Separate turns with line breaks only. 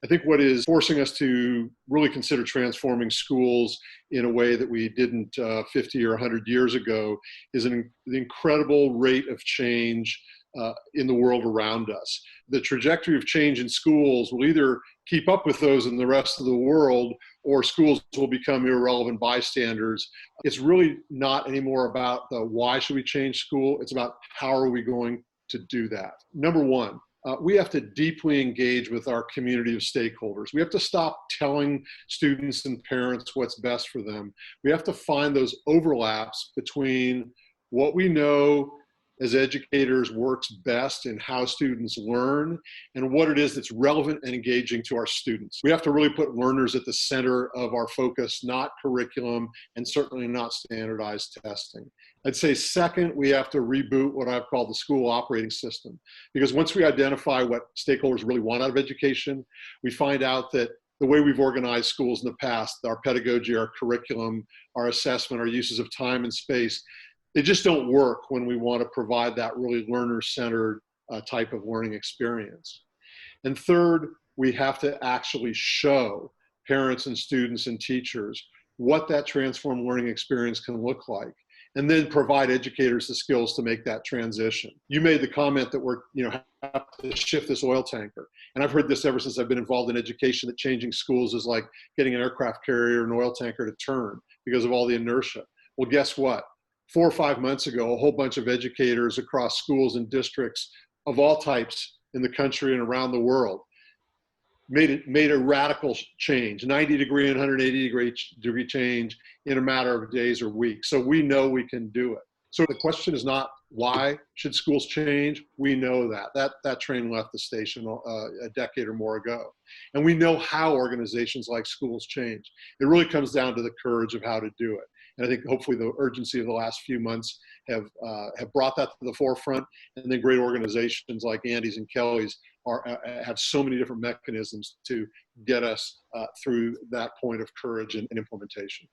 I think what is forcing us to really consider transforming schools in a way that we didn't 50 or 100 years ago is the incredible rate of change in the world around us. The trajectory of change in schools will either keep up with those in the rest of the world, or schools will become irrelevant bystanders. It's really not anymore about the why should we change school, it's about how are we going to do that. Number one, we have to deeply engage with our community of stakeholders. We have to stop telling students and parents what's best for them. We have to find those overlaps between what we know as educators works best in how students learn and what it is that's relevant and engaging to our students. We have to really put learners at the center of our focus, not curriculum, and certainly not standardized testing. I'd say second, we have to reboot what I've called the school operating system, because once we identify what stakeholders really want out of education, we find out that the way we've organized schools in the past, our pedagogy, our curriculum, our assessment, our uses of time and space, they just don't work when we want to provide that really learner-centered type of learning experience. And third, we have to actually show parents and students and teachers what that transformed learning experience can look like, and then provide educators the skills to make that transition. You made the comment that we're have to shift this oil tanker. And I've heard this ever since I've been involved in education, that changing schools is like getting an aircraft carrier, an oil tanker to turn because of all the inertia. Well, guess what? 4 or 5 months ago, a whole bunch of educators across schools and districts of all types in the country and around the world made a radical change, 90-degree and 180-degree change in a matter of days or weeks. So we know we can do it. So the question is not why should schools change? We know that train left the station a decade or more ago. And we know how organizations like schools change. It really comes down to the courage of how to do it. And I think hopefully the urgency of the last few months have brought that to the forefront. And then great organizations like Andy's and Kelly's have so many different mechanisms to get us through that point of courage and implementation.